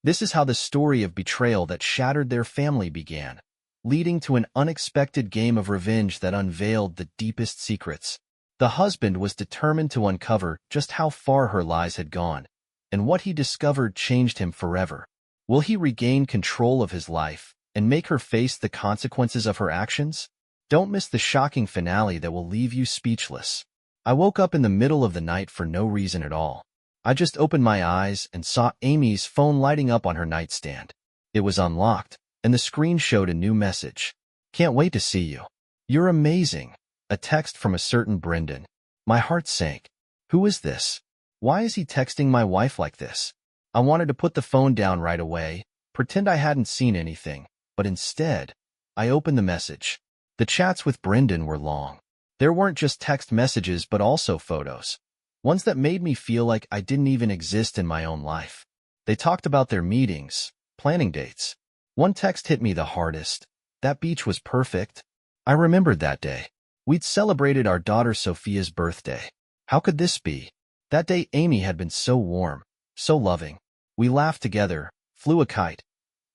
This is how the story of betrayal that shattered their family began, leading to an unexpected game of revenge that unveiled the deepest secrets. The husband was determined to uncover just how far her lies had gone, and what he discovered changed him forever. Will he regain control of his life and make her face the consequences of her actions? Don't miss the shocking finale that will leave you speechless. I woke up in the middle of the night for no reason at all. I just opened my eyes and saw Amy's phone lighting up on her nightstand. It was unlocked, and the screen showed a new message. "Can't wait to see you. You're amazing." A text from a certain Brendan. My heart sank. Who is this? Why is he texting my wife like this? I wanted to put the phone down right away, pretend I hadn't seen anything, but instead, I opened the message. The chats with Brendan were long. There weren't just text messages but also photos. Ones that made me feel like I didn't even exist in my own life. They talked about their meetings, planning dates. One text hit me the hardest. That beach was perfect. I remembered that day. We'd celebrated our daughter Sophia's birthday. How could this be? That day Amy had been so warm, so loving. We laughed together, flew a kite,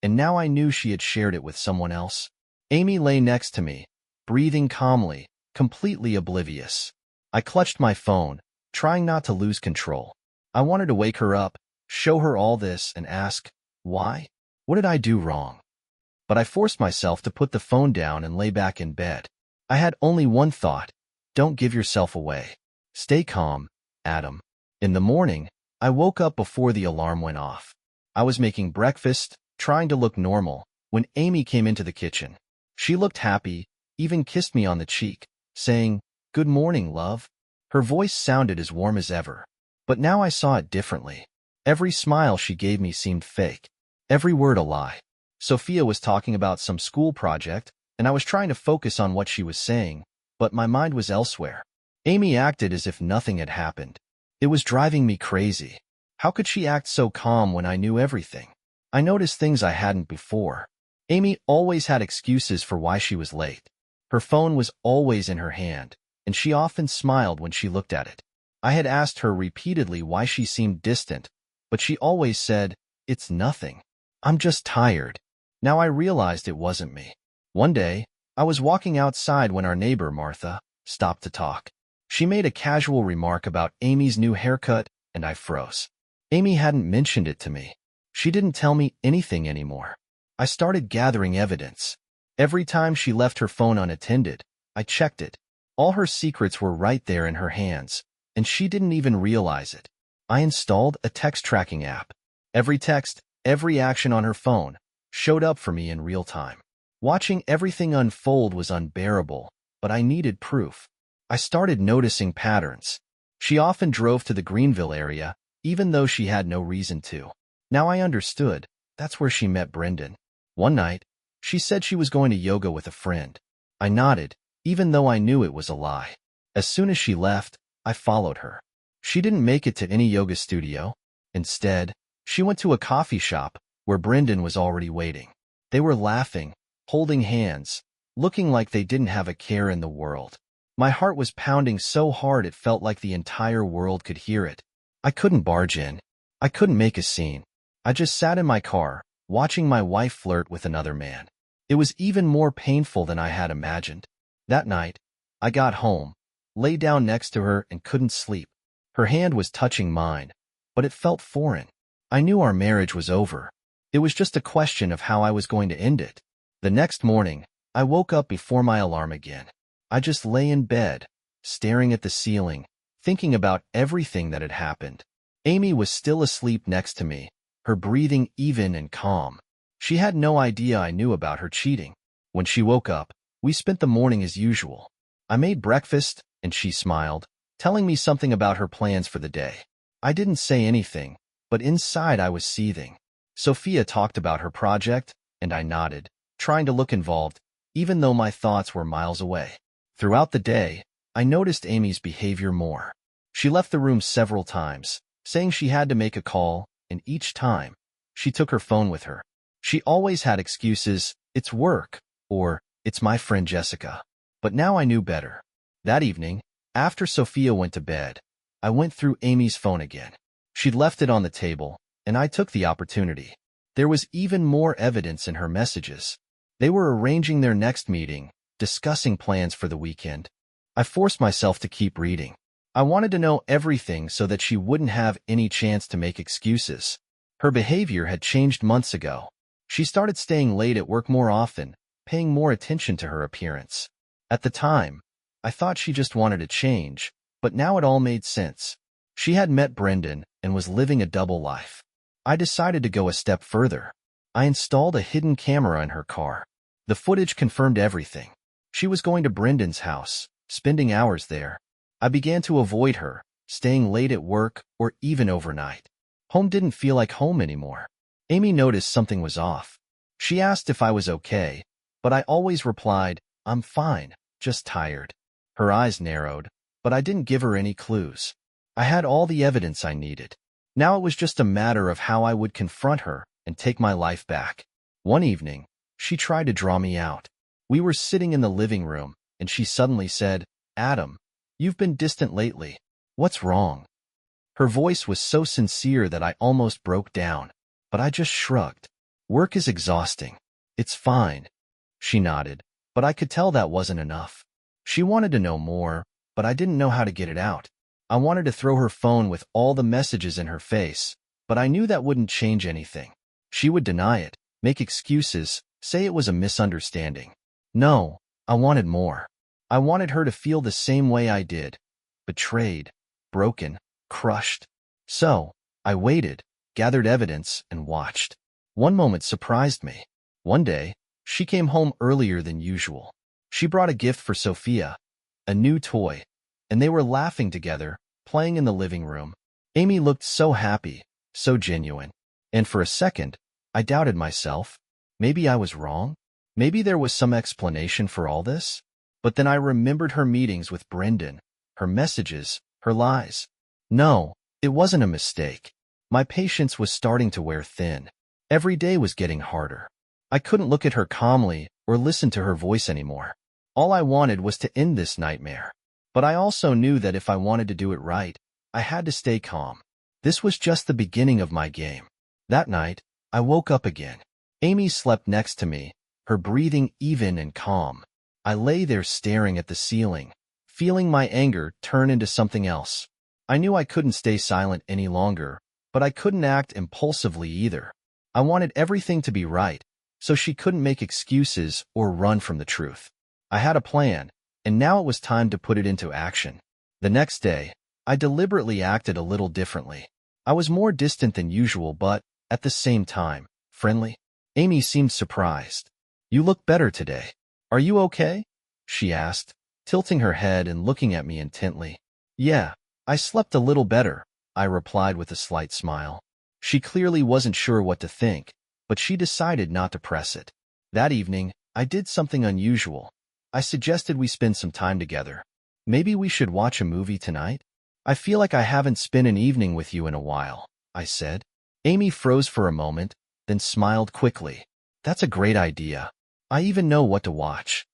and now I knew she had shared it with someone else. Amy lay next to me, breathing calmly, completely oblivious. I clutched my phone, trying not to lose control. I wanted to wake her up, show her all this, and ask, why? What did I do wrong? But I forced myself to put the phone down and lay back in bed. I had only one thought: don't give yourself away. Stay calm, Adam. In the morning, I woke up before the alarm went off. I was making breakfast, trying to look normal, when Amy came into the kitchen. She looked happy, even kissed me on the cheek, saying, "Good morning, love." Her voice sounded as warm as ever. But now I saw it differently. Every smile she gave me seemed fake. Every word a lie. Sophia was talking about some school project, and I was trying to focus on what she was saying, but my mind was elsewhere. Amy acted as if nothing had happened. It was driving me crazy. How could she act so calm when I knew everything? I noticed things I hadn't before. Amy always had excuses for why she was late. Her phone was always in her hand, and she often smiled when she looked at it. I had asked her repeatedly why she seemed distant, but she always said, "It's nothing. I'm just tired." Now I realized it wasn't me. One day, I was walking outside when our neighbor, Martha, stopped to talk. She made a casual remark about Amy's new haircut, and I froze. Amy hadn't mentioned it to me. She didn't tell me anything anymore. I started gathering evidence. Every time she left her phone unattended, I checked it. All her secrets were right there in her hands, and she didn't even realize it. I installed a text tracking app. Every text, every action on her phone, showed up for me in real time. Watching everything unfold was unbearable, but I needed proof. I started noticing patterns. She often drove to the Greenville area, even though she had no reason to. Now I understood. That's where she met Brendan. One night, she said she was going to yoga with a friend. I nodded, even though I knew it was a lie. As soon as she left, I followed her. She didn't make it to any yoga studio. Instead, she went to a coffee shop where Brendan was already waiting. They were laughing, holding hands, looking like they didn't have a care in the world. My heart was pounding so hard it felt like the entire world could hear it. I couldn't barge in. I couldn't make a scene. I just sat in my car, watching my wife flirt with another man. It was even more painful than I had imagined. That night, I got home, lay down next to her, and couldn't sleep. Her hand was touching mine, but it felt foreign. I knew our marriage was over. It was just a question of how I was going to end it. The next morning, I woke up before my alarm again. I just lay in bed, staring at the ceiling, thinking about everything that had happened. Amy was still asleep next to me, her breathing even and calm. She had no idea I knew about her cheating. When she woke up, we spent the morning as usual. I made breakfast, and she smiled, telling me something about her plans for the day. I didn't say anything, but inside I was seething. Sophia talked about her project, and I nodded, trying to look involved, even though my thoughts were miles away. Throughout the day, I noticed Amy's behavior more. She left the room several times, saying she had to make a call, and each time, she took her phone with her. She always had excuses: "It's work," or "It's my friend Jessica." But now I knew better. That evening, after Sophia went to bed, I went through Amy's phone again. She'd left it on the table, and I took the opportunity. There was even more evidence in her messages. They were arranging their next meeting, discussing plans for the weekend. I forced myself to keep reading. I wanted to know everything so that she wouldn't have any chance to make excuses. Her behavior had changed months ago. She started staying late at work more often, paying more attention to her appearance. At the time, I thought she just wanted to change, but now it all made sense. She had met Brendan and was living a double life. I decided to go a step further. I installed a hidden camera in her car. The footage confirmed everything. She was going to Brendan's house, spending hours there. I began to avoid her, staying late at work or even overnight. Home didn't feel like home anymore. Amy noticed something was off. She asked if I was okay, but I always replied, "I'm fine, just tired." Her eyes narrowed, but I didn't give her any clues. I had all the evidence I needed. Now it was just a matter of how I would confront her and take my life back. One evening, she tried to draw me out. We were sitting in the living room, and she suddenly said, "Adam, you've been distant lately. What's wrong?" Her voice was so sincere that I almost broke down, but I just shrugged. "Work is exhausting. It's fine." She nodded, but I could tell that wasn't enough. She wanted to know more, but I didn't know how to get it out. I wanted to throw her phone with all the messages in her face, but I knew that wouldn't change anything. She would deny it, make excuses, say it was a misunderstanding. No, I wanted more. I wanted her to feel the same way I did. Betrayed, broken, crushed. So, I waited, gathered evidence, and watched. One moment surprised me. One day, she came home earlier than usual. She brought a gift for Sophia, a new toy, and they were laughing together, playing in the living room. Amy looked so happy, so genuine. And for a second, I doubted myself. Maybe I was wrong? Maybe there was some explanation for all this? But then I remembered her meetings with Brendan, her messages, her lies. No, it wasn't a mistake. My patience was starting to wear thin. Every day was getting harder. I couldn't look at her calmly or listen to her voice anymore. All I wanted was to end this nightmare. But I also knew that if I wanted to do it right, I had to stay calm. This was just the beginning of my game. That night, I woke up again. Amy slept next to me, her breathing even and calm. I lay there staring at the ceiling, feeling my anger turn into something else. I knew I couldn't stay silent any longer, but I couldn't act impulsively either. I wanted everything to be right, so she couldn't make excuses or run from the truth. I had a plan, and now it was time to put it into action. The next day, I deliberately acted a little differently. I was more distant than usual, but, at the same time, friendly. Amy seemed surprised. "You look better today. Are you okay?" she asked, tilting her head and looking at me intently. "Yeah, I slept a little better," I replied with a slight smile. She clearly wasn't sure what to think, but she decided not to press it. That evening, I did something unusual. I suggested we spend some time together. "Maybe we should watch a movie tonight? I feel like I haven't spent an evening with you in a while," I said. Amy froze for a moment, then smiled quickly. "That's a great idea. I even know what to watch."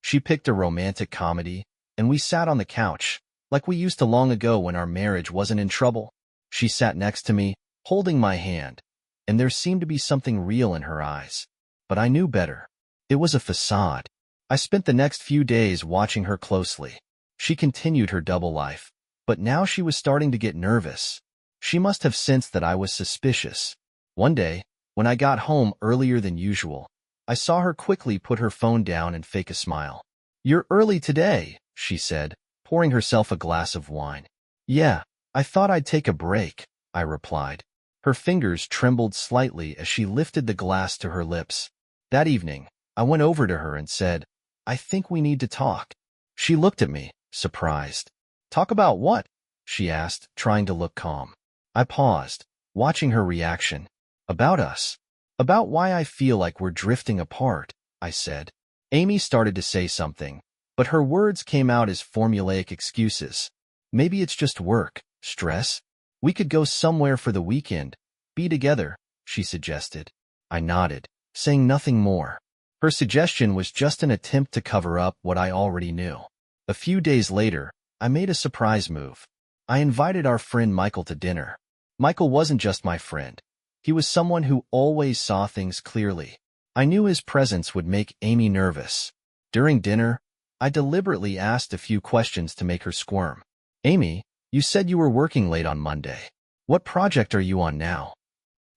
She picked a romantic comedy, and we sat on the couch, like we used to long ago when our marriage wasn't in trouble. She sat next to me, holding my hand, and there seemed to be something real in her eyes. But I knew better. It was a facade. I spent the next few days watching her closely. She continued her double life, but now she was starting to get nervous. She must have sensed that I was suspicious. One day, when I got home earlier than usual, I saw her quickly put her phone down and fake a smile. "You're early today," she said, pouring herself a glass of wine. "Yeah, I thought I'd take a break," I replied. Her fingers trembled slightly as she lifted the glass to her lips. That evening, I went over to her and said, "I think we need to talk." She looked at me, surprised. "Talk about what?" she asked, trying to look calm. I paused, watching her reaction. "About us. About why I feel like we're drifting apart," I said. Amy started to say something, but her words came out as formulaic excuses. "Maybe it's just work, stress. We could go somewhere for the weekend, be together," she suggested. I nodded, saying nothing more. Her suggestion was just an attempt to cover up what I already knew. A few days later, I made a surprise move. I invited our friend Michael to dinner. Michael wasn't just my friend. He was someone who always saw things clearly. I knew his presence would make Amy nervous. During dinner, I deliberately asked a few questions to make her squirm. "Amy, you said you were working late on Monday. What project are you on now?"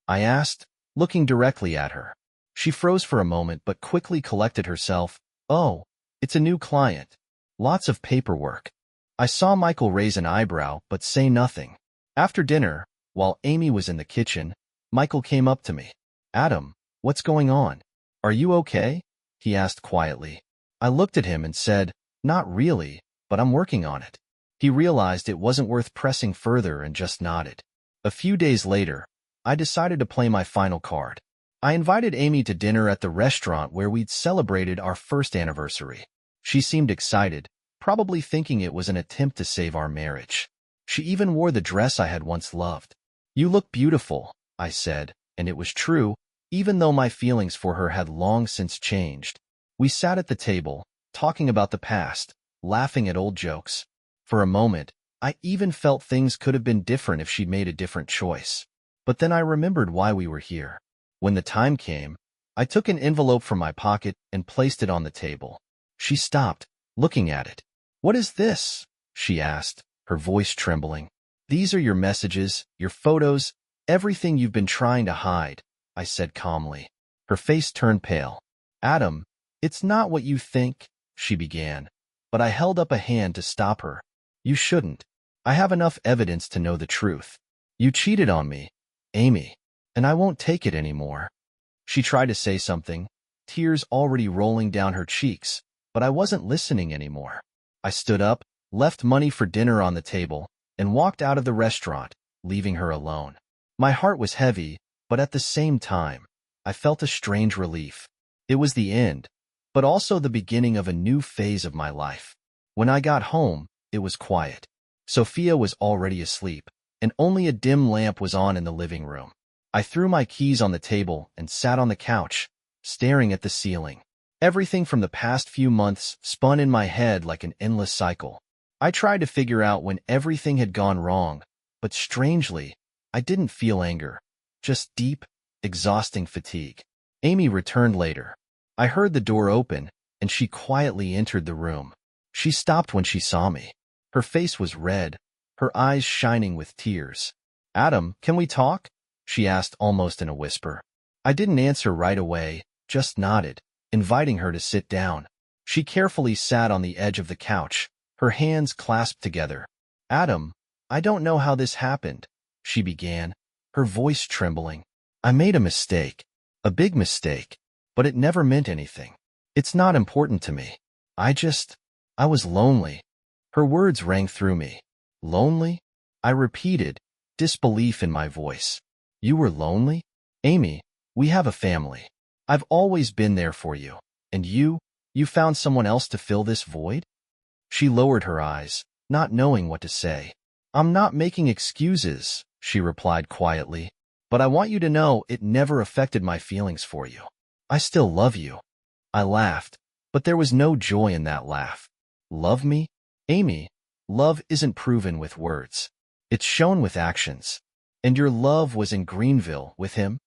I asked, looking directly at her. She froze for a moment but quickly collected herself. "Oh, it's a new client. Lots of paperwork." I saw Michael raise an eyebrow but say nothing. After dinner, while Amy was in the kitchen, Michael came up to me. "Adam, what's going on? Are you okay?" he asked quietly. I looked at him and said, "Not really, but I'm working on it." He realized it wasn't worth pressing further and just nodded. A few days later, I decided to play my final card. I invited Amy to dinner at the restaurant where we'd celebrated our first anniversary. She seemed excited, probably thinking it was an attempt to save our marriage. She even wore the dress I had once loved. "You look beautiful," I said, and it was true, even though my feelings for her had long since changed. We sat at the table, talking about the past, laughing at old jokes. For a moment, I even felt things could have been different if she'd made a different choice. But then I remembered why we were here. When the time came, I took an envelope from my pocket and placed it on the table. She stopped, looking at it. "What is this?" she asked, her voice trembling. "These are your messages, your photos, everything you've been trying to hide," I said calmly. Her face turned pale. "Adam, it's not what you think," she began, but I held up a hand to stop her. "You shouldn't. I have enough evidence to know the truth. You cheated on me, Amy, and I won't take it anymore." She tried to say something, tears already rolling down her cheeks, but I wasn't listening anymore. I stood up, left money for dinner on the table, and walked out of the restaurant, leaving her alone. My heart was heavy, but at the same time, I felt a strange relief. It was the end, but also the beginning of a new phase of my life. When I got home, it was quiet. Sophia was already asleep, and only a dim lamp was on in the living room. I threw my keys on the table and sat on the couch, staring at the ceiling. Everything from the past few months spun in my head like an endless cycle. I tried to figure out when everything had gone wrong, but strangely, I didn't feel anger, just deep, exhausting fatigue. Amy returned later. I heard the door open, and she quietly entered the room. She stopped when she saw me. Her face was red, her eyes shining with tears. "Adam, can we talk?" she asked almost in a whisper. I didn't answer right away, just nodded, inviting her to sit down. She carefully sat on the edge of the couch, her hands clasped together. "Adam, I don't know how this happened," she began, her voice trembling. "I made a mistake, a big mistake, but it never meant anything. It's not important to me. I was lonely." Her words rang through me. "Lonely?" I repeated, disbelief in my voice. "You were lonely? Amy, we have a family. I've always been there for you. And you found someone else to fill this void?" She lowered her eyes, not knowing what to say. "I'm not making excuses," she replied quietly, "but I want you to know it never affected my feelings for you. I still love you." I laughed, but there was no joy in that laugh. "Love me? Amy, love isn't proven with words. It's shown with actions. And your love was in Greenville with him?"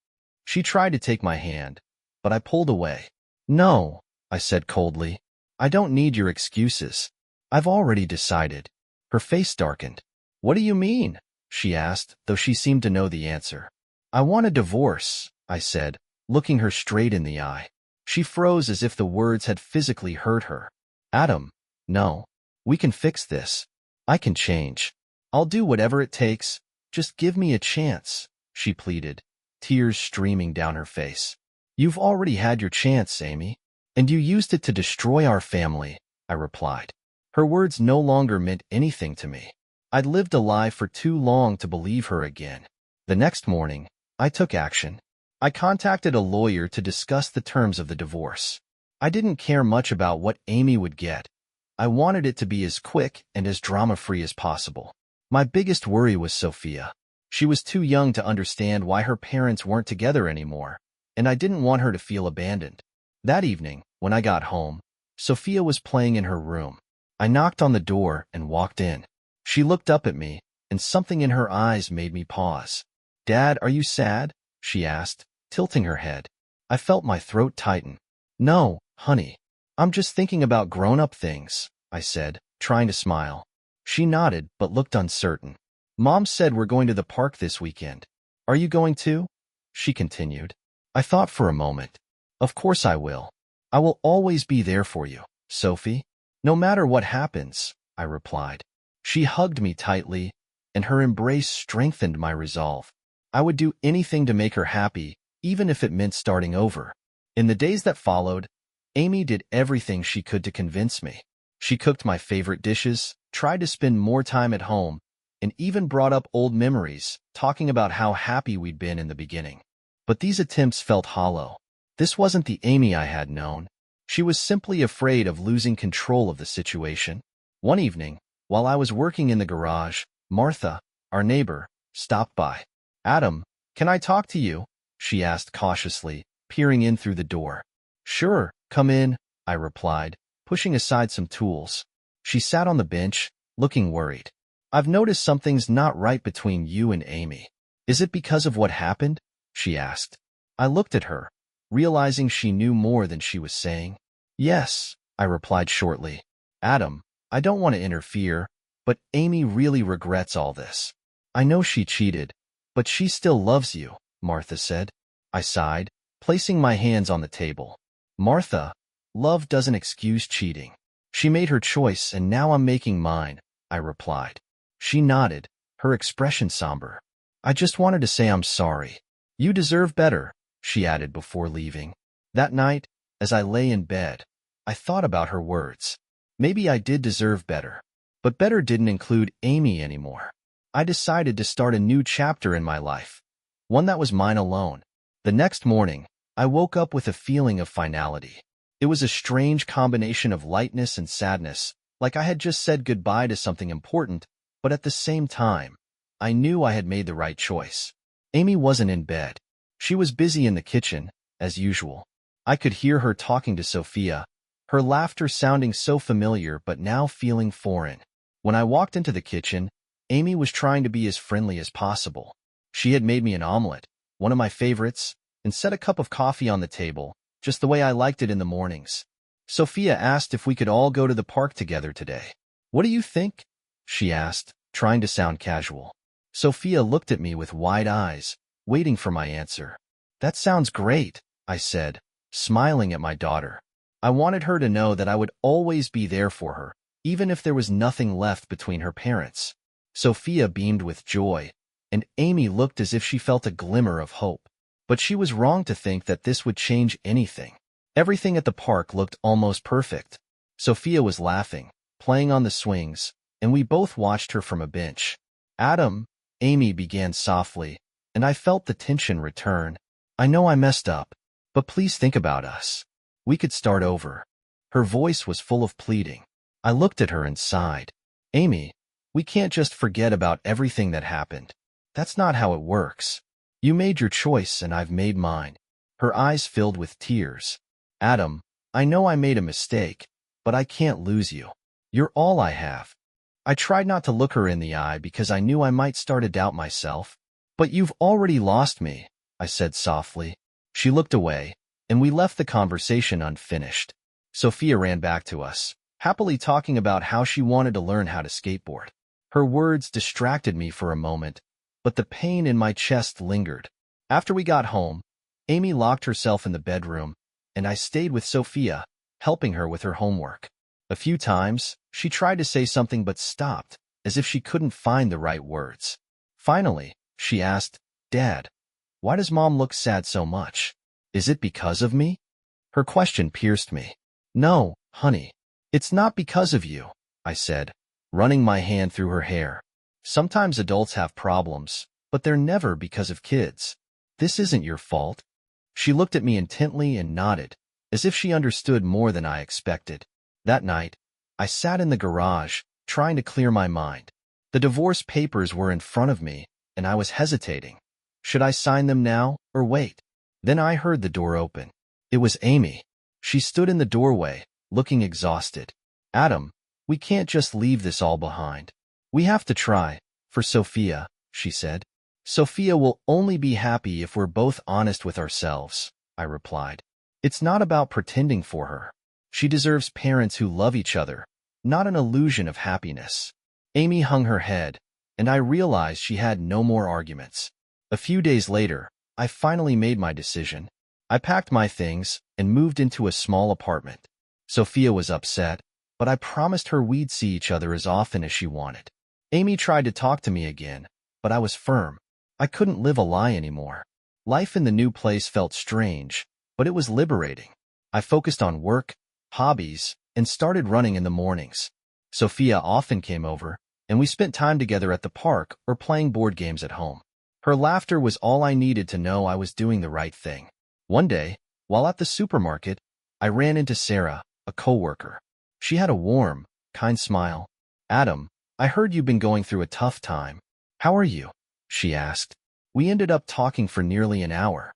She tried to take my hand, but I pulled away. "No," I said coldly. "I don't need your excuses. I've already decided." Her face darkened. "What do you mean?" she asked, though she seemed to know the answer. "I want a divorce," I said, looking her straight in the eye. She froze as if the words had physically hurt her. "Adam, no. We can fix this. I can change. I'll do whatever it takes. Just give me a chance," she pleaded, tears streaming down her face. "You've already had your chance, Amy, and you used it to destroy our family," I replied. Her words no longer meant anything to me. I'd lived a lie for too long to believe her again. The next morning, I took action. I contacted a lawyer to discuss the terms of the divorce. I didn't care much about what Amy would get. I wanted it to be as quick and as drama-free as possible. My biggest worry was Sophia. She was too young to understand why her parents weren't together anymore, and I didn't want her to feel abandoned. That evening, when I got home, Sophia was playing in her room. I knocked on the door and walked in. She looked up at me, and something in her eyes made me pause. "Dad, are you sad?" she asked, tilting her head. I felt my throat tighten. No, honey. I'm just thinking about grown-up things, I said, trying to smile. She nodded, but looked uncertain. Mom said we're going to the park this weekend. Are you going too? She continued. I thought for a moment. Of course I will. I will always be there for you, Sophie. No matter what happens, I replied. She hugged me tightly, and her embrace strengthened my resolve. I would do anything to make her happy, even if it meant starting over. In the days that followed, Amy did everything she could to convince me. She cooked my favorite dishes, tried to spend more time at home, and even brought up old memories, talking about how happy we'd been in the beginning. But these attempts felt hollow. This wasn't the Amy I had known. She was simply afraid of losing control of the situation. One evening, while I was working in the garage, Martha, our neighbor, stopped by. Adam, can I talk to you? She asked cautiously, peering in through the door. Sure, come in, I replied, pushing aside some tools. She sat on the bench, looking worried. I've noticed something's not right between you and Amy. Is it because of what happened? She asked. I looked at her, realizing she knew more than she was saying. Yes, I replied shortly. Adam, I don't want to interfere, but Amy really regrets all this. I know she cheated, but she still loves you, Martha said. I sighed, placing my hands on the table. Martha, love doesn't excuse cheating. She made her choice and now I'm making mine, I replied. She nodded, her expression somber. I just wanted to say I'm sorry. You deserve better, she added before leaving. That night, as I lay in bed, I thought about her words. Maybe I did deserve better, but better didn't include Amy anymore. I decided to start a new chapter in my life, one that was mine alone. The next morning, I woke up with a feeling of finality. It was a strange combination of lightness and sadness, like I had just said goodbye to something important, but at the same time, I knew I had made the right choice. Amy wasn't in bed. She was busy in the kitchen, as usual. I could hear her talking to Sophia, her laughter sounding so familiar but now feeling foreign. When I walked into the kitchen, Amy was trying to be as friendly as possible. She had made me an omelet, one of my favorites, and set a cup of coffee on the table, just the way I liked it in the mornings. Sophia asked if we could all go to the park together today. What do you think? She asked, trying to sound casual. Sophia looked at me with wide eyes, waiting for my answer. That sounds great, I said, smiling at my daughter. I wanted her to know that I would always be there for her, even if there was nothing left between her parents. Sophia beamed with joy, and Amy looked as if she felt a glimmer of hope. But she was wrong to think that this would change anything. Everything at the park looked almost perfect. Sophia was laughing, playing on the swings, and we both watched her from a bench. Adam, Amy began softly, and I felt the tension return. I know I messed up, but please think about us. We could start over. Her voice was full of pleading. I looked at her and sighed. Amy, we can't just forget about everything that happened. That's not how it works. You made your choice and I've made mine. Her eyes filled with tears. Adam, I know I made a mistake, but I can't lose you. You're all I have. I tried not to look her in the eye because I knew I might start to doubt myself. But you've already lost me, I said softly. She looked away, and we left the conversation unfinished. Sophia ran back to us, happily talking about how she wanted to learn how to skateboard. Her words distracted me for a moment, but the pain in my chest lingered. After we got home, Amy locked herself in the bedroom, and I stayed with Sophia, helping her with her homework. A few times, she tried to say something but stopped, as if she couldn't find the right words. Finally, she asked, Dad, why does Mom look sad so much? Is it because of me? Her question pierced me. No, honey, it's not because of you, I said, running my hand through her hair. Sometimes adults have problems, but they're never because of kids. This isn't your fault. She looked at me intently and nodded, as if she understood more than I expected. That night, I sat in the garage, trying to clear my mind. The divorce papers were in front of me, and I was hesitating. Should I sign them now or wait? Then I heard the door open. It was Amy. She stood in the doorway, looking exhausted. Adam, we can't just leave this all behind. We have to try, for Sophia, she said. Sophia will only be happy if we're both honest with ourselves, I replied. It's not about pretending for her. She deserves parents who love each other, not an illusion of happiness. Amy hung her head, and I realized she had no more arguments. A few days later, I finally made my decision. I packed my things and moved into a small apartment. Sophia was upset, but I promised her we'd see each other as often as she wanted. Amy tried to talk to me again, but I was firm. I couldn't live a lie anymore. Life in the new place felt strange, but it was liberating. I focused on work, hobbies, and started running in the mornings. Sophia often came over, and we spent time together at the park or playing board games at home. Her laughter was all I needed to know I was doing the right thing. One day, while at the supermarket, I ran into Sarah, a coworker. She had a warm, kind smile. "Adam, I heard you've been going through a tough time. How are you?" she asked. We ended up talking for nearly an hour.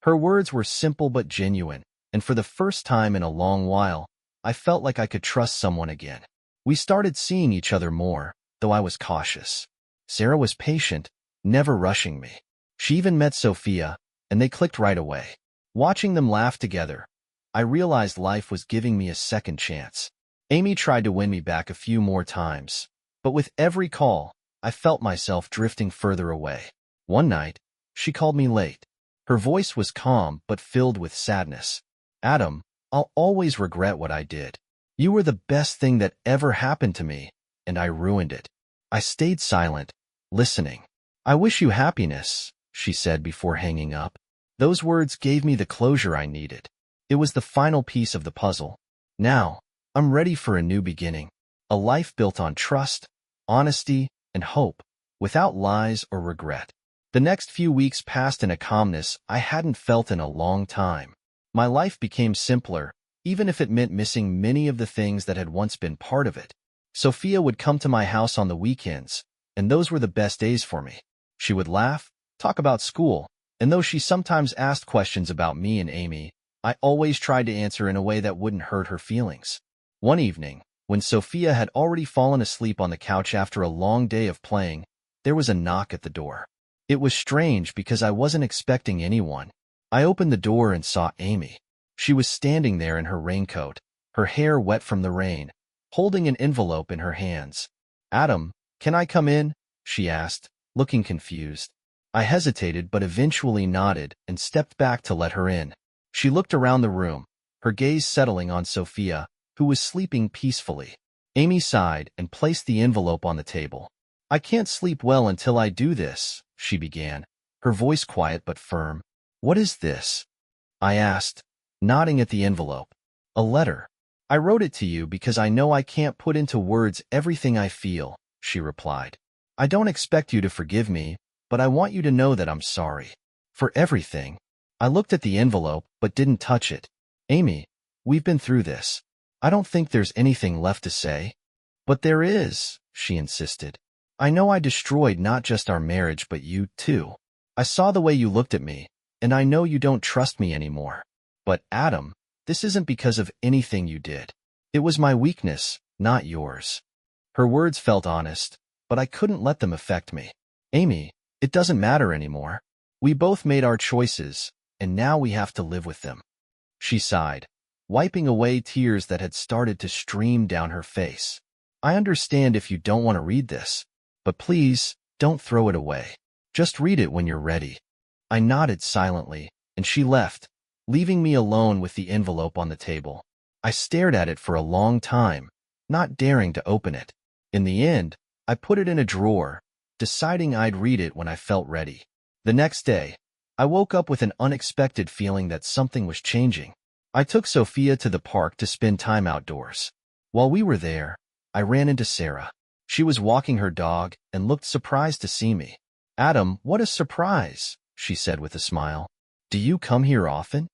Her words were simple but genuine, and for the first time in a long while, I felt like I could trust someone again. We started seeing each other more, though I was cautious. Sarah was patient, never rushing me. She even met Sophia, and they clicked right away. Watching them laugh together, I realized life was giving me a second chance. Amy tried to win me back a few more times, but with every call, I felt myself drifting further away. One night, she called me late. Her voice was calm but filled with sadness. "Adam, I'll always regret what I did. You were the best thing that ever happened to me, and I ruined it." I stayed silent, listening. "I wish you happiness," she said before hanging up. Those words gave me the closure I needed. It was the final piece of the puzzle. Now, I'm ready for a new beginning. A life built on trust, honesty, and hope, without lies or regret. The next few weeks passed in a calmness I hadn't felt in a long time. My life became simpler, even if it meant missing many of the things that had once been part of it. Sophia would come to my house on the weekends, and those were the best days for me. She would laugh, talk about school, and though she sometimes asked questions about me and Amy, I always tried to answer in a way that wouldn't hurt her feelings. One evening, when Sophia had already fallen asleep on the couch after a long day of playing, there was a knock at the door. It was strange because I wasn't expecting anyone. I opened the door and saw Amy. She was standing there in her raincoat, her hair wet from the rain, holding an envelope in her hands. "Adam, can I come in?" she asked, looking confused. I hesitated but eventually nodded and stepped back to let her in. She looked around the room, her gaze settling on Sophia, who was sleeping peacefully. Amy sighed and placed the envelope on the table. "I can't sleep well until I do this," she began, her voice quiet but firm. "What is this?" I asked, nodding at the envelope. "A letter. I wrote it to you because I know I can't put into words everything I feel," she replied. "I don't expect you to forgive me, but I want you to know that I'm sorry. For everything." I looked at the envelope but didn't touch it. "Amy, we've been through this. I don't think there's anything left to say." "But there is," she insisted. "I know I destroyed not just our marriage but you, too. I saw the way you looked at me, and I know you don't trust me anymore. But, Adam, this isn't because of anything you did. It was my weakness, not yours." Her words felt honest, but I couldn't let them affect me. "Amy, it doesn't matter anymore. We both made our choices, and now we have to live with them." She sighed, wiping away tears that had started to stream down her face. "I understand if you don't want to read this, but please, don't throw it away. Just read it when you're ready." I nodded silently, and she left, leaving me alone with the envelope on the table. I stared at it for a long time, not daring to open it. In the end, I put it in a drawer, deciding I'd read it when I felt ready. The next day, I woke up with an unexpected feeling that something was changing. I took Sophia to the park to spend time outdoors. While we were there, I ran into Sarah. She was walking her dog and looked surprised to see me. "Adam, what a surprise," she said with a smile. "Do you come here often?"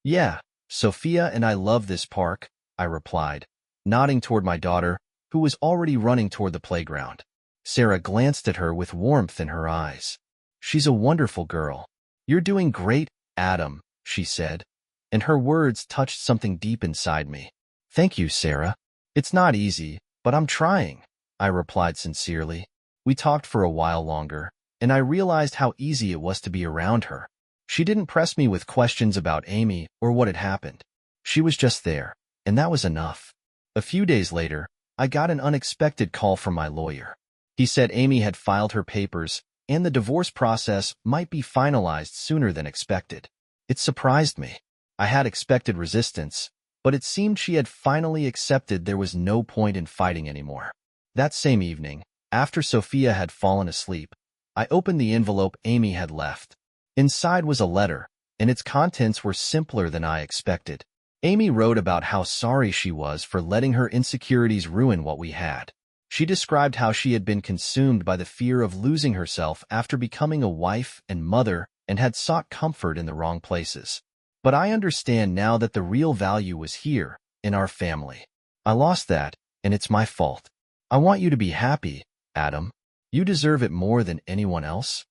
"Yeah, Sophia and I love this park," I replied, nodding toward my daughter, who was already running toward the playground. Sarah glanced at her with warmth in her eyes. "She's a wonderful girl. You're doing great, Adam," she said, and her words touched something deep inside me. "Thank you, Sarah. It's not easy, but I'm trying," I replied sincerely. We talked for a while longer, and I realized how easy it was to be around her. She didn't press me with questions about Amy or what had happened. She was just there, and that was enough. A few days later, I got an unexpected call from my lawyer. He said Amy had filed her papers, and the divorce process might be finalized sooner than expected. It surprised me. I had expected resistance, but it seemed she had finally accepted there was no point in fighting anymore. That same evening, after Sophia had fallen asleep, I opened the envelope Amy had left. Inside was a letter, and its contents were simpler than I expected. Amy wrote about how sorry she was for letting her insecurities ruin what we had. She described how she had been consumed by the fear of losing herself after becoming a wife and mother and had sought comfort in the wrong places. But I understand now that the real value was here, in our family. I lost that, and it's my fault. I want you to be happy, Adam. You deserve it more than anyone else.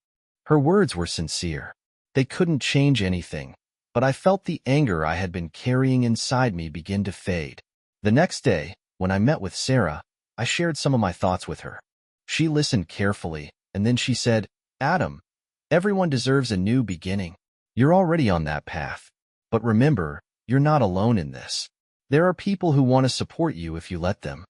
Her words were sincere. They couldn't change anything, but I felt the anger I had been carrying inside me begin to fade. The next day, when I met with Sarah, I shared some of my thoughts with her. She listened carefully, and then she said, Adam, everyone deserves a new beginning. You're already on that path. But remember, you're not alone in this. There are people who want to support you if you let them.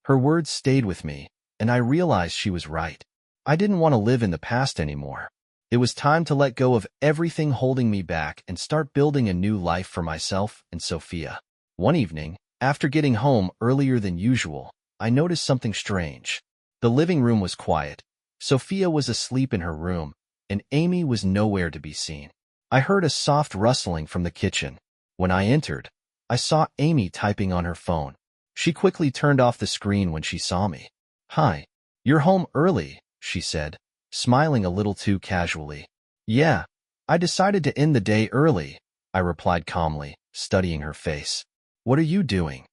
Her words stayed with me, and I realized she was right. I didn't want to live in the past anymore. It was time to let go of everything holding me back and start building a new life for myself and Sophia. One evening, after getting home earlier than usual, I noticed something strange. The living room was quiet. Sophia was asleep in her room, and Amy was nowhere to be seen. I heard a soft rustling from the kitchen. When I entered, I saw Amy typing on her phone. She quickly turned off the screen when she saw me. Hi, you're home early, she said, smiling a little too casually. Yeah, I decided to end the day early, I replied calmly, studying her face. What are you doing?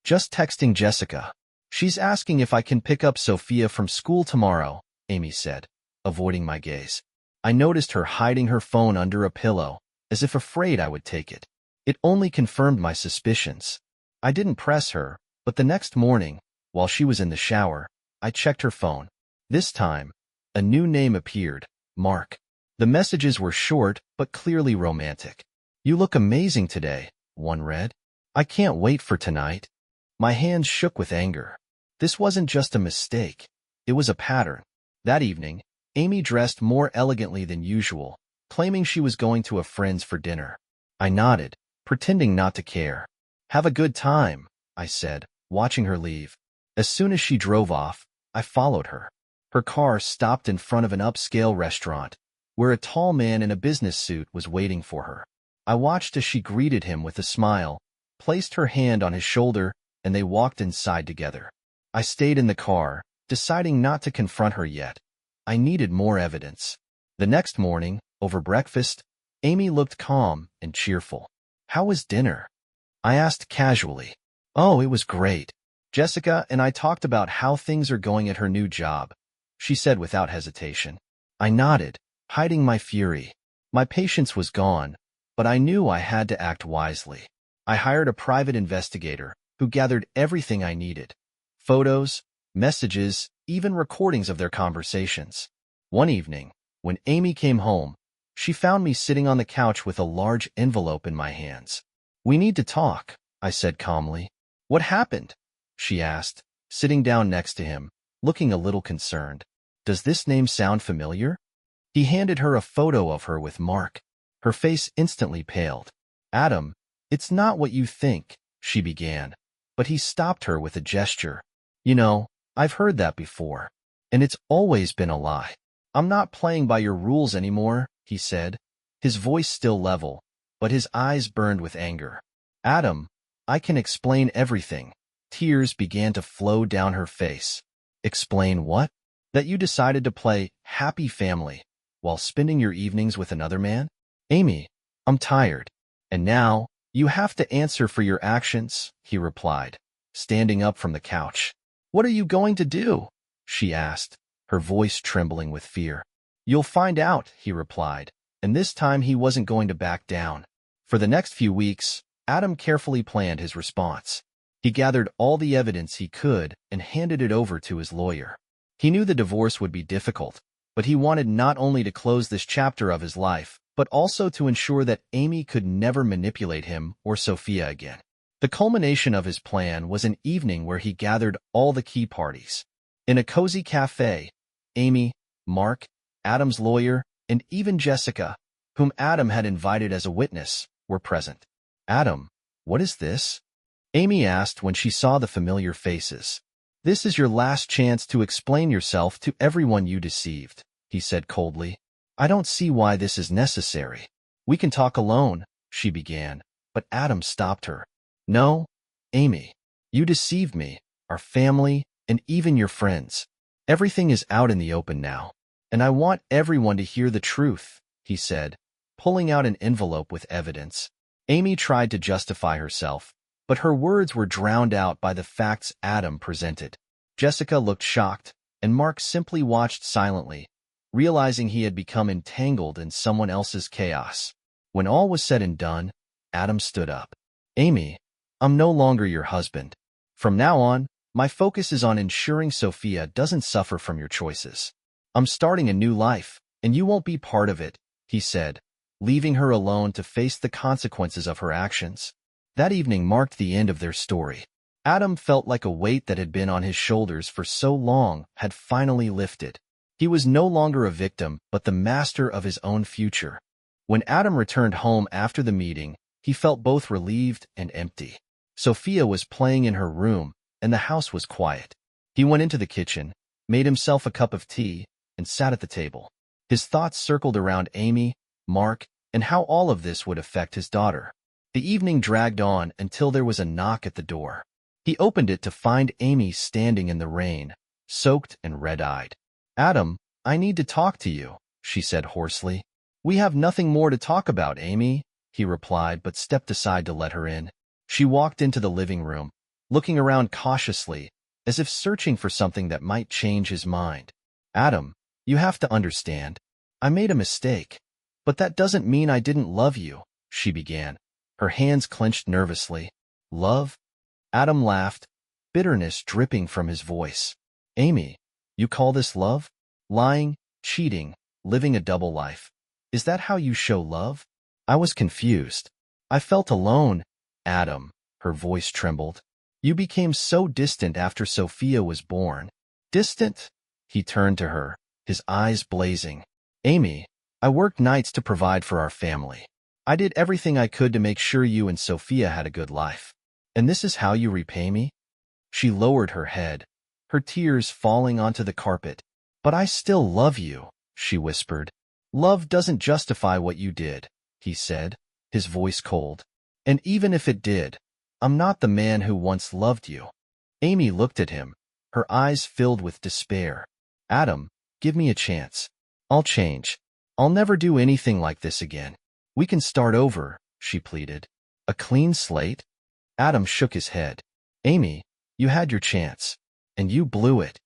Just texting Jessica. She's asking if I can pick up Sophia from school tomorrow, Amy said, avoiding my gaze. I noticed her hiding her phone under a pillow, as if afraid I would take it. It only confirmed my suspicions. I didn't press her, but the next morning, while she was in the shower, I checked her phone. This time, a new name appeared, Mark. The messages were short but clearly romantic. You look amazing today, one read. I can't wait for tonight. My hands shook with anger. This wasn't just a mistake. It was a pattern. That evening, Amy dressed more elegantly than usual, claiming she was going to a friend's for dinner. I nodded, pretending not to care. Have a good time, I said, watching her leave. As soon as she drove off, I followed her. Her car stopped in front of an upscale restaurant, where a tall man in a business suit was waiting for her. I watched as she greeted him with a smile, placed her hand on his shoulder, and they walked inside together. I stayed in the car, deciding not to confront her yet. I needed more evidence. The next morning, over breakfast, Amy looked calm and cheerful. How was dinner? I asked casually. Oh, it was great. Jessica and I talked about how things are going at her new job, she said without hesitation. I nodded, hiding my fury. My patience was gone, but I knew I had to act wisely. I hired a private investigator who gathered everything I needed. Photos, messages, even recordings of their conversations. One evening, when Amy came home, she found me sitting on the couch with a large envelope in my hands. We need to talk, I said calmly. What happened? She asked, sitting down next to him, looking a little concerned. Does this name sound familiar? He handed her a photo of her with Mark. Her face instantly paled. Adam, it's not what you think, she began, but he stopped her with a gesture. You know, I've heard that before, and it's always been a lie. I'm not playing by your rules anymore, he said, his voice still level, but his eyes burned with anger. Adam, I can explain everything. Tears began to flow down her face. Explain what? That you decided to play happy family while spending your evenings with another man? Amy, I'm tired. And now, you have to answer for your actions, he replied, standing up from the couch. What are you going to do? She asked, her voice trembling with fear. You'll find out, he replied, and this time he wasn't going to back down. For the next few weeks, Adam carefully planned his response. He gathered all the evidence he could and handed it over to his lawyer. He knew the divorce would be difficult, But he wanted not only to close this chapter of his life, but also to ensure that Amy could never manipulate him or Sophia again. The culmination of his plan was an evening where he gathered all the key parties. In a cozy cafe, Amy, Mark, Adam's lawyer, and even Jessica, whom Adam had invited as a witness, were present. "Adam, what is this?" Amy asked when she saw the familiar faces. "This is your last chance to explain yourself to everyone you deceived," he said coldly. "I don't see why this is necessary. We can talk alone," she began, but Adam stopped her. "No, Amy, you deceived me, our family, and even your friends. Everything is out in the open now, and I want everyone to hear the truth," he said, pulling out an envelope with evidence. Amy tried to justify herself, but her words were drowned out by the facts Adam presented. Jessica looked shocked, and Mark simply watched silently, realizing he had become entangled in someone else's chaos. When all was said and done, Adam stood up. "Amy, I'm no longer your husband. From now on, my focus is on ensuring Sophia doesn't suffer from your choices. I'm starting a new life, and you won't be part of it," he said, leaving her alone to face the consequences of her actions. That evening marked the end of their story. Adam felt like a weight that had been on his shoulders for so long had finally lifted. He was no longer a victim, but the master of his own future. When Adam returned home after the meeting, he felt both relieved and empty. Sophia was playing in her room, and the house was quiet. He went into the kitchen, made himself a cup of tea, and sat at the table. His thoughts circled around Amy, Mark, and how all of this would affect his daughter. The evening dragged on until there was a knock at the door. He opened it to find Amy standing in the rain, soaked and red-eyed. "Adam, I need to talk to you," she said hoarsely. "We have nothing more to talk about, Amy," he replied, but stepped aside to let her in. She walked into the living room, looking around cautiously, as if searching for something that might change his mind. "Adam, you have to understand. I made a mistake. But that doesn't mean I didn't love you," she began, her hands clenched nervously. "Love?" Adam laughed, bitterness dripping from his voice. "Amy, you call this love? Lying, cheating, living a double life. Is that how you show love?" I was confused. "I felt alone, Adam," her voice trembled. "You became so distant after Sophia was born." "Distant?" He turned to her, his eyes blazing. "Amy, I worked nights to provide for our family. I did everything I could to make sure you and Sophia had a good life. And this is how you repay me?" She lowered her head, her tears falling onto the carpet. "But I still love you," she whispered. "Love doesn't justify what you did," he said, his voice cold. "And even if it did, I'm not the man who once loved you." Amy looked at him, her eyes filled with despair. "Adam, give me a chance. I'll change. I'll never do anything like this again. We can start over," she pleaded. "A clean slate?" Adam shook his head. "Amy, you had your chance, and you blew it."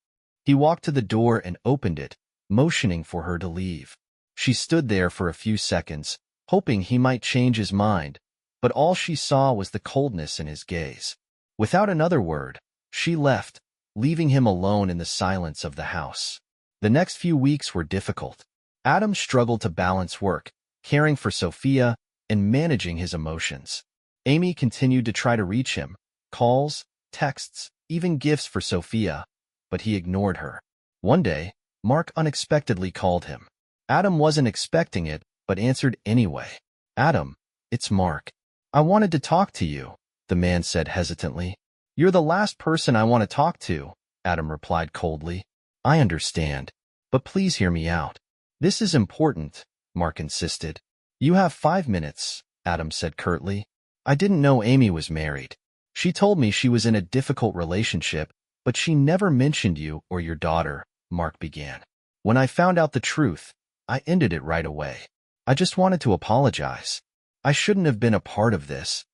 He walked to the door and opened it, motioning for her to leave. She stood there for a few seconds, hoping he might change his mind, but all she saw was the coldness in his gaze. Without another word, she left, leaving him alone in the silence of the house. The next few weeks were difficult. Adam struggled to balance work, caring for Sophia, and managing his emotions. Amy continued to try to reach him, calls, texts, even gifts for Sophia, but he ignored her. One day, Mark unexpectedly called him. Adam wasn't expecting it, but answered anyway. "Adam, it's Mark. I wanted to talk to you," the man said hesitantly. "You're the last person I want to talk to," Adam replied coldly. "I understand, but please hear me out." "This is important," Mark insisted. "You have 5 minutes," Adam said curtly. "I didn't know Amy was married. She told me she was in a difficult relationship, but she never mentioned you or your daughter," Mark began. "When I found out the truth, I ended it right away. I just wanted to apologize. I shouldn't have been a part of this."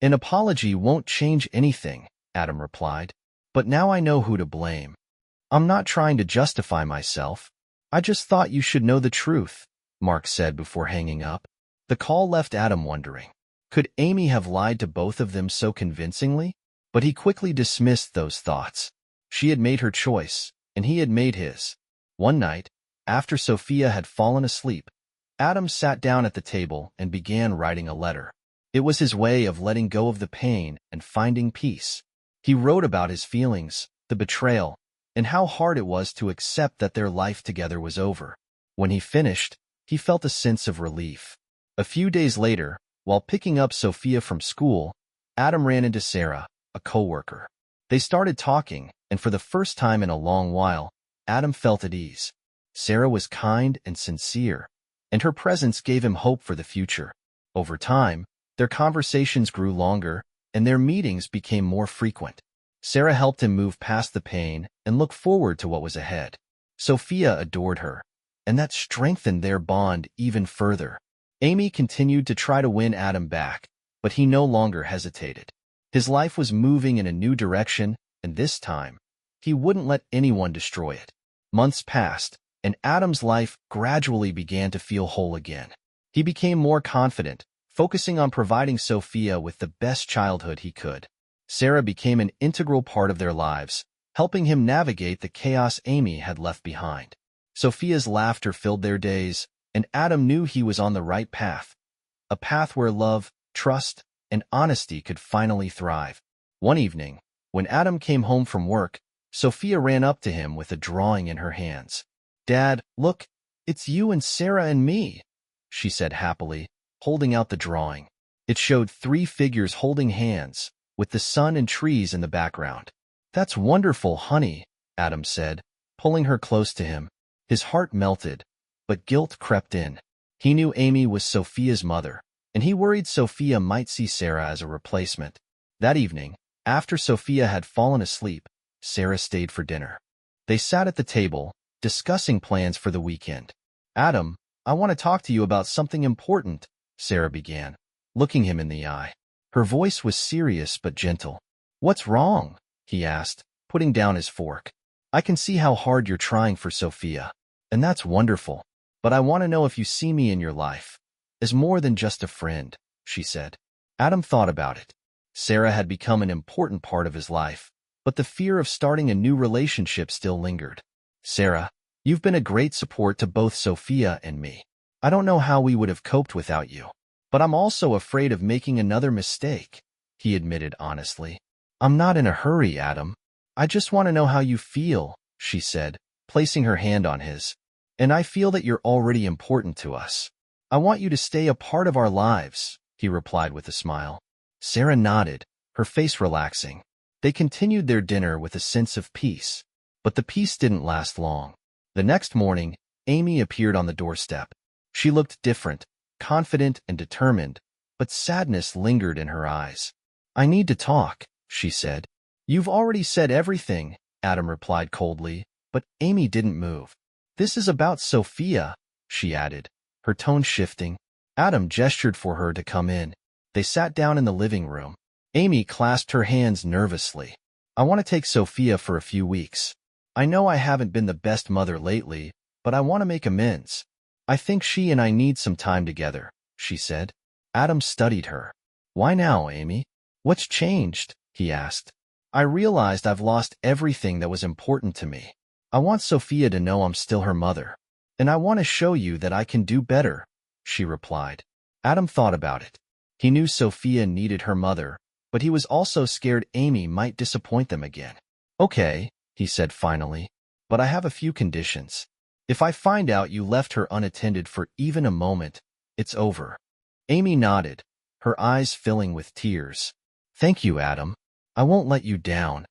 "An apology won't change anything," Adam replied. "But now I know who to blame. I'm not trying to justify myself. I just thought you should know the truth," Mark said before hanging up. The call left Adam wondering. Could Amy have lied to both of them so convincingly? But he quickly dismissed those thoughts. She had made her choice, and he had made his. One night, After Sophia had fallen asleep, Adam sat down at the table and began writing a letter. It was his way of letting go of the pain and finding peace. He wrote about his feelings, the betrayal, and how hard it was to accept that their life together was over. When he finished, he felt a sense of relief. A few days later, while picking up Sophia from school, Adam ran into Sarah, a coworker. They started talking, and for the first time in a long while, Adam felt at ease. Sarah was kind and sincere, and her presence gave him hope for the future. Over time, their conversations grew longer, and their meetings became more frequent. Sarah helped him move past the pain and look forward to what was ahead. Sophia adored her, and that strengthened their bond even further. Amy continued to try to win Adam back, but he no longer hesitated. His life was moving in a new direction, and this time, he wouldn't let anyone destroy it. Months passed, and Adam's life gradually began to feel whole again. He became more confident, focusing on providing Sophia with the best childhood he could. Sarah became an integral part of their lives, helping him navigate the chaos Amy had left behind. Sophia's laughter filled their days, and Adam knew he was on the right path, a path where love, trust, and honesty could finally thrive. One evening, when Adam came home from work, Sophia ran up to him with a drawing in her hands. "Dad, look, it's you and Sarah and me," she said happily, holding out the drawing. It showed 3 figures holding hands, with the sun and trees in the background. "That's wonderful, honey," Adam said, pulling her close to him. His heart melted, but guilt crept in. He knew Amy was Sophia's mother, and he worried Sophia might see Sarah as a replacement. That evening, after Sophia had fallen asleep, Sarah stayed for dinner. They sat at the table, discussing plans for the weekend. "Adam, I want to talk to you about something important," Sarah began, looking him in the eye. Her voice was serious but gentle. "What's wrong?" he asked, putting down his fork. "I can see how hard you're trying for Sophia, and that's wonderful. But I want to know if you see me in your life as more than just a friend," she said. Adam thought about it. Sarah had become an important part of his life, but the fear of starting a new relationship still lingered. "Sarah, you've been a great support to both Sophia and me. I don't know how we would have coped without you. But I'm also afraid of making another mistake," he admitted honestly. "I'm not in a hurry, Adam. I just want to know how you feel," she said, placing her hand on his. "And I feel that you're already important to us. I want you to stay a part of our lives," he replied with a smile. Sarah nodded, her face relaxing. They continued their dinner with a sense of peace. But the peace didn't last long. The next morning, Amy appeared on the doorstep. She looked different, confident and determined, but sadness lingered in her eyes. "I need to talk," she said. "You've already said everything," Adam replied coldly, but Amy didn't move. "This is about Sophia," she added, her tone shifting. Adam gestured for her to come in. They sat down in the living room. Amy clasped her hands nervously. "I want to take Sophia for a few weeks. I know I haven't been the best mother lately, but I want to make amends. I think she and I need some time together," she said. Adam studied her. "Why now, Amy? What's changed?" he asked. "I realized I've lost everything that was important to me. I want Sophia to know I'm still her mother, and I want to show you that I can do better," she replied. Adam thought about it. He knew Sophia needed her mother, but he was also scared Amy might disappoint them again. "Okay," he said finally, "but I have a few conditions. If I find out you left her unattended for even a moment, it's over." Amy nodded, her eyes filling with tears. "Thank you, Adam. I won't let you down."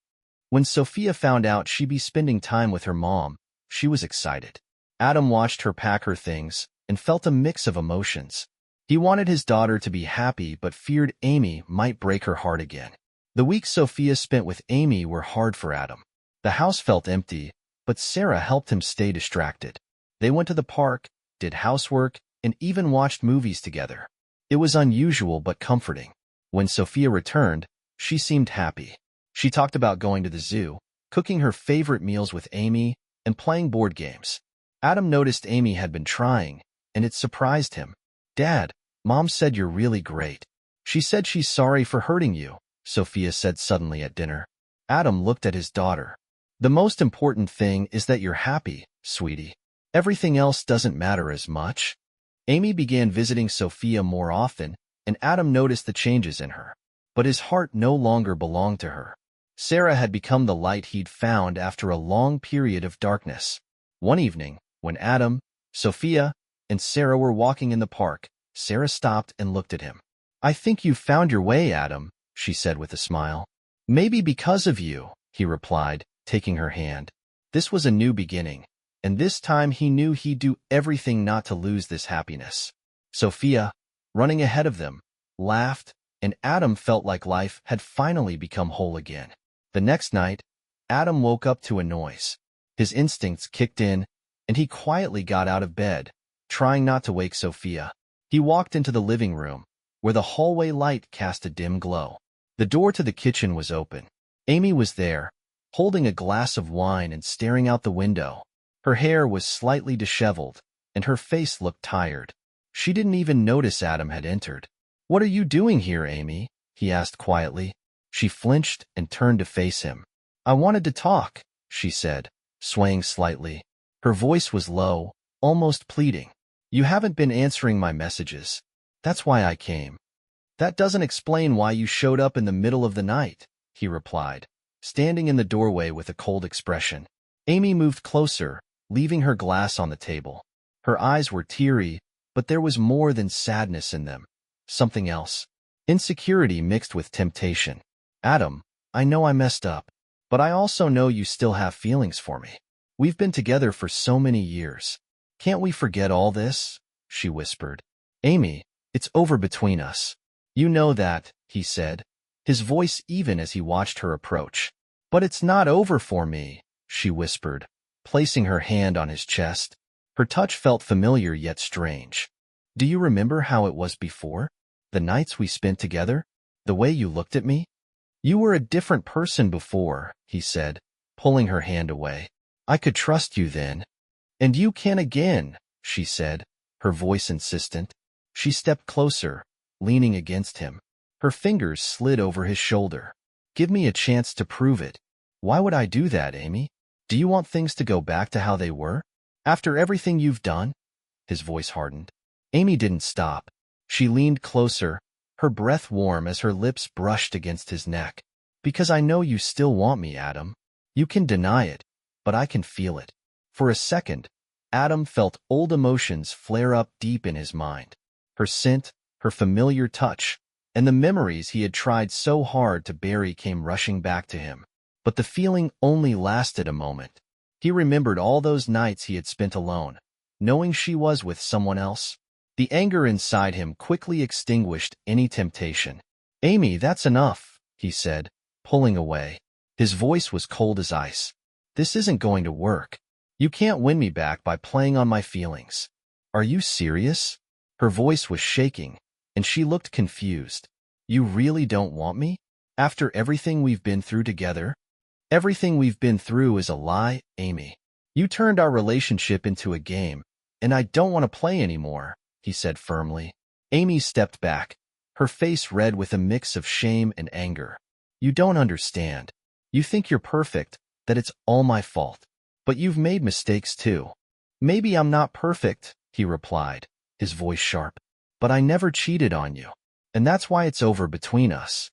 When Sophia found out she'd be spending time with her mom, she was excited. Adam watched her pack her things and felt a mix of emotions. He wanted his daughter to be happy but feared Amy might break her heart again. The weeks Sophia spent with Amy were hard for Adam. The house felt empty, but Sarah helped him stay distracted. They went to the park, did housework, and even watched movies together. It was unusual but comforting. When Sophia returned, she seemed happy. She talked about going to the zoo, cooking her favorite meals with Amy, and playing board games. Adam noticed Amy had been trying, and it surprised him. "Dad, Mom said you're really great. She said she's sorry for hurting you," Sophia said suddenly at dinner. Adam looked at his daughter. "The most important thing is that you're happy, sweetie. Everything else doesn't matter as much. Amy began visiting Sophia more often, and Adam noticed the changes in her. But his heart no longer belonged to her. Sarah had become the light he'd found after a long period of darkness. One evening, when Adam, Sophia, and Sarah were walking in the park, Sarah stopped and looked at him. "I think you've found your way, Adam," she said with a smile. "Maybe because of you," he replied, taking her hand. This was a new beginning, and this time he knew he'd do everything not to lose this happiness. Sophia, running ahead of them, laughed, and Adam felt like life had finally become whole again. The next night, Adam woke up to a noise. His instincts kicked in, and he quietly got out of bed, trying not to wake Sophia. He walked into the living room, where the hallway light cast a dim glow. The door to the kitchen was open. Amy was there, holding a glass of wine and staring out the window. Her hair was slightly disheveled, and her face looked tired. She didn't even notice Adam had entered. "What are you doing here, Amy?" he asked quietly. She flinched and turned to face him. "I wanted to talk," she said, swaying slightly. Her voice was low, almost pleading. "You haven't been answering my messages. That's why I came." "That doesn't explain why you showed up in the middle of the night," he replied, standing in the doorway with a cold expression. Amy moved closer, leaving her glass on the table. Her eyes were teary, but there was more than sadness in them. Something else. Insecurity mixed with temptation. "Adam, I know I messed up, but I also know you still have feelings for me. We've been together for so many years. Can't we forget all this?" she whispered. "Amy, it's over between us. You know that," he said, his voice even as he watched her approach. "But it's not over for me," she whispered, placing her hand on his chest. Her touch felt familiar yet strange. "Do you remember how it was before? The nights we spent together? The way you looked at me? You were a different person before," he said, pulling her hand away. "I could trust you then." "And you can again," she said, her voice insistent. She stepped closer, leaning against him. Her fingers slid over his shoulder. "Give me a chance to prove it." "Why would I do that, Amy? Do you want things to go back to how they were? After everything you've done?" His voice hardened. Amy didn't stop. She leaned closer, her breath warm as her lips brushed against his neck. "Because I know you still want me, Adam. You can deny it, but I can feel it." For a second, Adam felt old emotions flare up deep in his mind. Her scent, her familiar touch, and the memories he had tried so hard to bury came rushing back to him. But the feeling only lasted a moment. He remembered all those nights he had spent alone, knowing she was with someone else. The anger inside him quickly extinguished any temptation. "Amy, that's enough," he said, pulling away. His voice was cold as ice. "This isn't going to work. You can't win me back by playing on my feelings." "Are you serious?" Her voice was shaking, and she looked confused. "You really don't want me? After everything we've been through together?" "Everything we've been through is a lie, Amy. You turned our relationship into a game, and I don't want to play anymore," he said firmly. Amy stepped back, her face red with a mix of shame and anger. "You don't understand. You think you're perfect, that it's all my fault. But you've made mistakes too." "Maybe I'm not perfect," he replied, his voice sharp. "But I never cheated on you, and that's why it's over between us."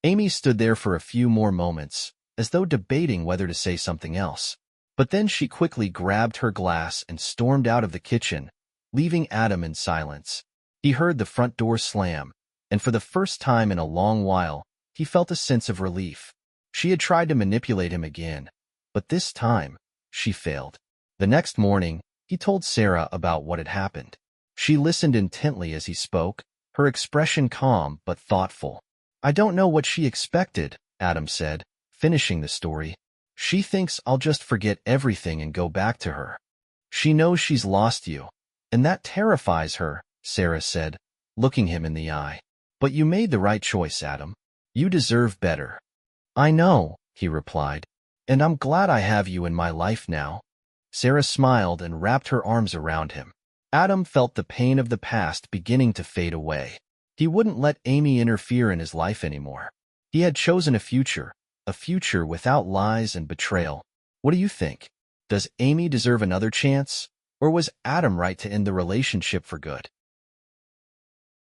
Amy stood there for a few more moments, as though debating whether to say something else. But then she quickly grabbed her glass and stormed out of the kitchen, leaving Adam in silence. He heard the front door slam, and for the first time in a long while, he felt a sense of relief. She had tried to manipulate him again, but this time, she failed. The next morning, he told Sarah about what had happened. She listened intently as he spoke, her expression calm but thoughtful. "I don't know what she expected," Adam said, finishing the story. "She thinks I'll just forget everything and go back to her. She knows she's lost you, and that terrifies her," Sarah said, looking him in the eye. "But you made the right choice, Adam. You deserve better." "I know," he replied, "and I'm glad I have you in my life now." Sarah smiled and wrapped her arms around him. Adam felt the pain of the past beginning to fade away. He wouldn't let Amy interfere in his life anymore. He had chosen a future without lies and betrayal. What do you think? Does Amy deserve another chance, Or was Adam right to end the relationship for good?